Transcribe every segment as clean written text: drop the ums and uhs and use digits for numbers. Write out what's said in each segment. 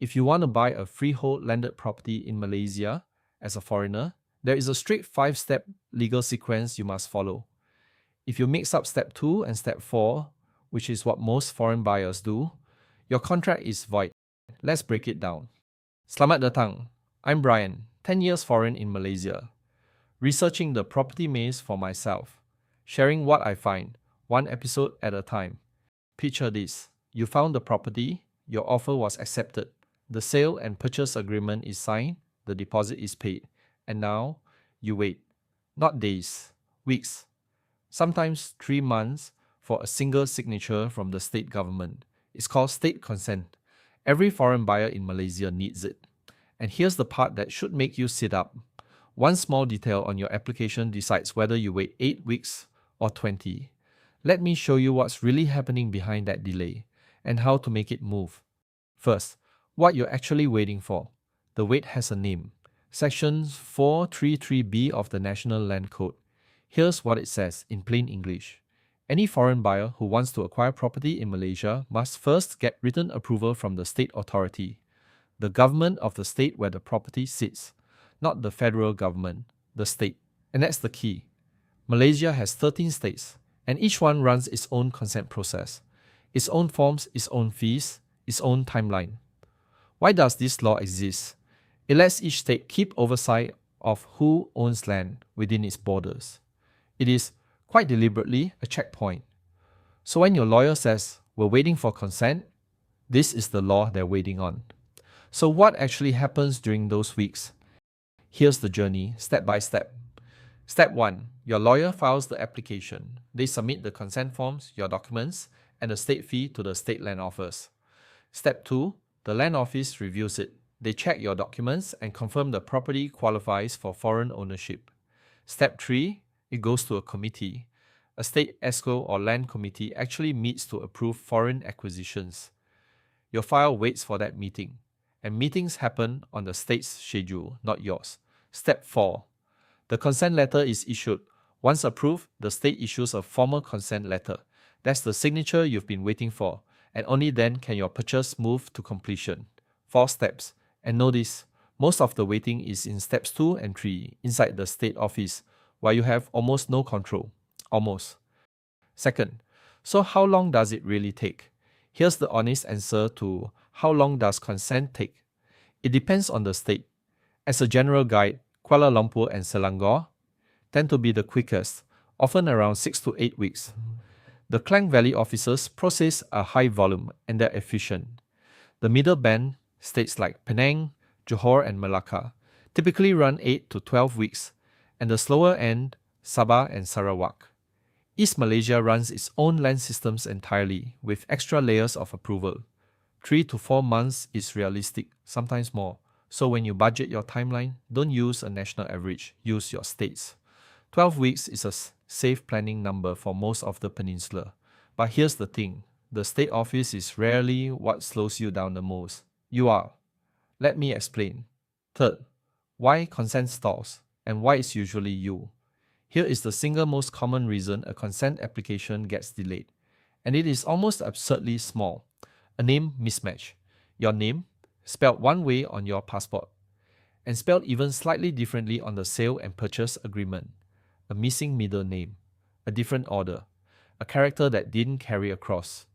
if you want to buy a freehold landed property in Malaysia as a foreigner, there is a strict 5-step legal sequence you must follow. If you mix up step 2 and step 4, which is what most foreign buyers do, your contract is void. Let's break it down. Selamat datang. I'm Brian, 10 years foreign in Malaysia, researching the property maze for myself, sharing what I find, one episode at a time. Picture this. You found the property, your offer was accepted, the sale and purchase agreement is signed, the deposit is paid, and now you wait. Not days, weeks, sometimes 3 months for a single signature from the state government. It's called state consent. Every foreign buyer in Malaysia needs it. And here's the part that should make you sit up. One small detail on your application decides whether you wait 8 weeks or 20. Let me show you what's really happening behind that delay and how to make it move. First, what you're actually waiting for. The wait has a name. Section 433B of the National Land Code. Here's what it says in plain English. Any foreign buyer who wants to acquire property in Malaysia must first get written approval from the state authority, the government of the state where the property sits, not the federal government, the state. And that's the key. Malaysia has 13 states, and each one runs its own consent process, its own forms, its own fees, its own timeline. Why does this law exist? It lets each state keep oversight of who owns land within its borders. It is, quite deliberately, a checkpoint. So when your lawyer says, we're waiting for consent, this is the law they're waiting on. So what actually happens during those weeks? Here's the journey, step by step. Step 1. Your lawyer files the application. They submit the consent forms, your documents, and the state fee to the state land office. Step 2. The land office reviews it. They check your documents and confirm the property qualifies for foreign ownership. Step 3. It goes to a committee. A state ESCO or land committee actually meets to approve foreign acquisitions. Your file waits for that meeting, and meetings happen on the state's schedule, not yours. Step 4. The consent letter is issued. Once approved, the state issues a formal consent letter. That's the signature you've been waiting for, and only then can your purchase move to completion. 4 steps. And notice, most of the waiting is in steps 2 and 3 inside the state office, where you have almost no control. Almost. Second, so how long does it really take? Here's the honest answer to how long does consent take. It depends on the state. As a general guide, Kuala Lumpur and Selangor tend to be the quickest, often around 6 to 8 weeks. The Klang Valley officers process a high volume and they're efficient. The middle band, states like Penang, Johor and Malacca, typically run 8 to 12 weeks, and the slower end, Sabah and Sarawak. East Malaysia runs its own land systems entirely, with extra layers of approval. 3 to 4 months is realistic, sometimes more. So when you budget your timeline, don't use a national average, use your states. 12 weeks is a safe planning number for most of the peninsula. But here's the thing, the state office is rarely what slows you down the most. You are. Let me explain. Third, why consent stalls, and why it's usually you. Here is the single most common reason a consent application gets delayed, and it is almost absurdly small. A name mismatch. Your name, spelled one way on your passport, and spelled even slightly differently on the sale and purchase agreement. A missing middle name, a different order, a character that didn't carry across.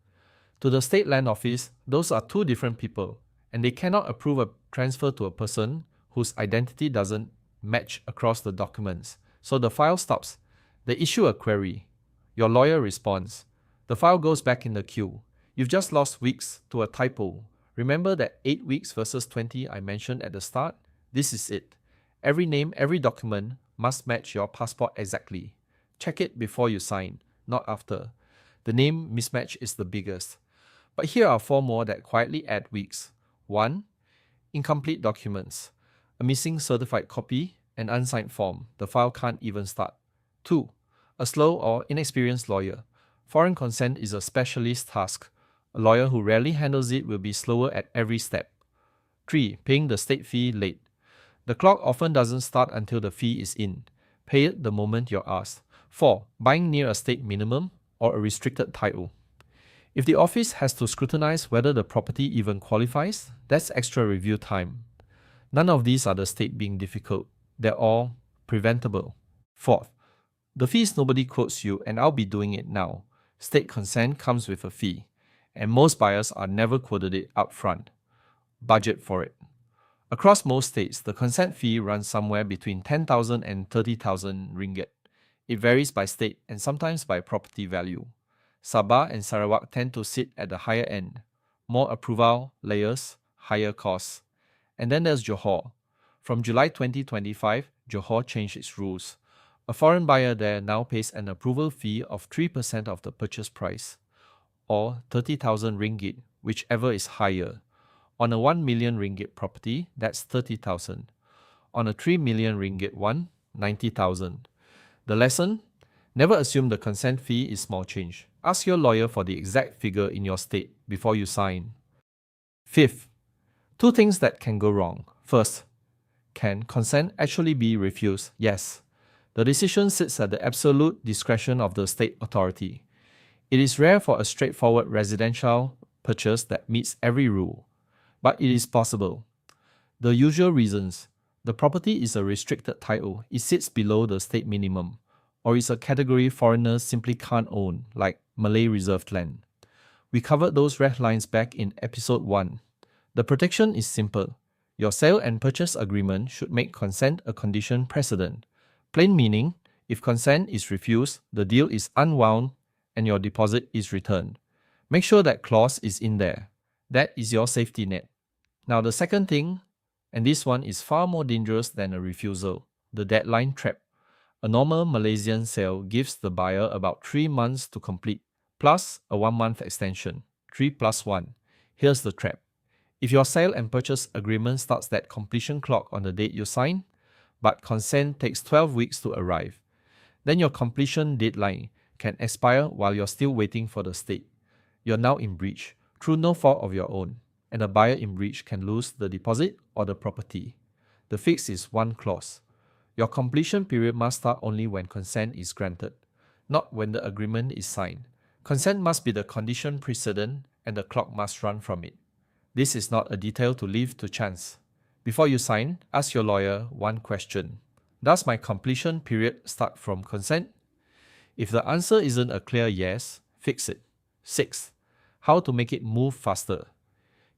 To the state land office, those are 2 different people, and they cannot approve a transfer to a person whose identity doesn't match across the documents. So the file stops. They issue a query. Your lawyer responds. The file goes back in the queue. You've just lost weeks to a typo. Remember that 8 weeks versus 20 I mentioned at the start? This is it. Every name, every document must match your passport exactly. Check it before you sign, not after. The name mismatch is the biggest. But here are 4 more that quietly add weeks. 1. Incomplete documents. A missing certified copy, an unsigned form. The file can't even start. 2. A slow or inexperienced lawyer. Foreign consent is a specialist task. A lawyer who rarely handles it will be slower at every step. 3. Paying the state fee late. The clock often doesn't start until the fee is in. Pay it the moment you're asked. 4. Buying near a state minimum or a restricted title. If the office has to scrutinize whether the property even qualifies, that's extra review time. None of these are the state being difficult. They're all preventable. Fourth, the fees nobody quotes you, and I'll be doing it now. State consent comes with a fee, and most buyers are never quoted it up front. Budget for it. Across most states, the consent fee runs somewhere between 10,000 and 30,000 ringgit. It varies by state and sometimes by property value. Sabah and Sarawak tend to sit at the higher end. More approval layers, higher costs. And then there's Johor. From July 2025, Johor changed its rules. A foreign buyer there now pays an approval fee of 3% of the purchase price, or 30,000 ringgit, whichever is higher. On a 1 million ringgit property, that's 30,000. On a 3 million ringgit one, 90,000. The lesson? Never assume the consent fee is small change. Ask your lawyer for the exact figure in your state before you sign. Fifth, two things that can go wrong. First, can consent actually be refused? Yes. The decision sits at the absolute discretion of the state authority. It is rare for a straightforward residential purchase that meets every rule, but it is possible. The usual reasons: the property is a restricted title, it sits below the state minimum, or is a category foreigners simply can't own, like Malay reserved land. We covered those red lines back in episode 1. The protection is simple. Your sale and purchase agreement should make consent a condition precedent. Plain meaning, if consent is refused, the deal is unwound and your deposit is returned. Make sure that clause is in there. That is your safety net. Now the second thing, and this one is far more dangerous than a refusal, the deadline trap. A normal Malaysian sale gives the buyer about 3 months to complete, plus a 1-month extension, 3 plus 1. Here's the trap. If your sale and purchase agreement starts that completion clock on the date you sign, but consent takes 12 weeks to arrive, then your completion deadline can expire while you're still waiting for the state. You're now in breach, through no fault of your own, and a buyer in breach can lose the deposit or the property. The fix is one clause. Your completion period must start only when consent is granted, not when the agreement is signed. Consent must be the condition precedent and the clock must run from it. This is not a detail to leave to chance. Before you sign, ask your lawyer one question. Does my completion period start from consent? If the answer isn't a clear yes, fix it. 6. How to make it move faster.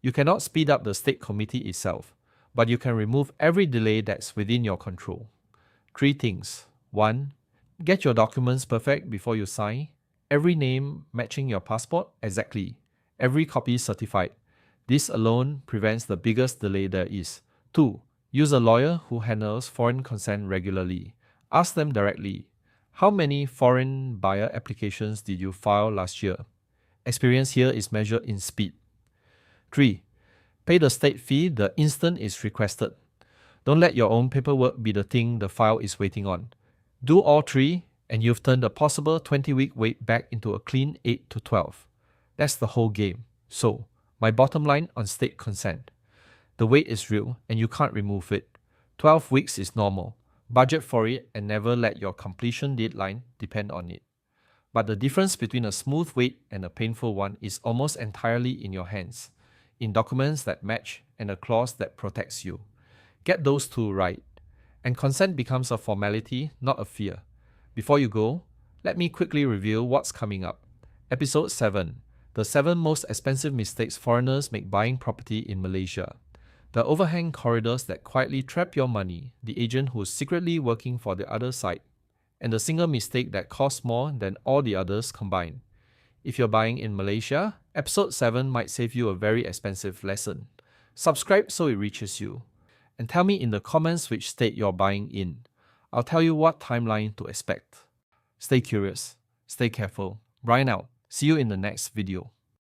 You cannot speed up the state committee itself, but you can remove every delay that's within your control. 3 things. 1. Get your documents perfect before you sign. Every name matching your passport exactly. Every copy certified. This alone prevents the biggest delay there is. 2. Use a lawyer who handles foreign consent regularly. Ask them directly. How many foreign buyer applications did you file last year? Experience here is measured in speed. 3. Pay the state fee the instant it's requested. Don't let your own paperwork be the thing the file is waiting on. Do all 3 and you've turned a possible 20-week wait back into a clean 8 to 12. That's the whole game. So, my bottom line on state consent. The wait is real and you can't remove it. 12 weeks is normal. Budget for it and never let your completion deadline depend on it. But the difference between a smooth wait and a painful one is almost entirely in your hands, in documents that match and a clause that protects you. Get those 2 right, and consent becomes a formality, not a fear. Before you go, let me quickly review what's coming up. Episode 7. The 7 most expensive mistakes foreigners make buying property in Malaysia. The overhang corridors that quietly trap your money, the agent who's secretly working for the other side, and the single mistake that costs more than all the others combined. If you're buying in Malaysia, episode 7 might save you a very expensive lesson. Subscribe so it reaches you. And tell me in the comments which state you're buying in. I'll tell you what timeline to expect. Stay curious. Stay careful. Brian out. See you in the next video.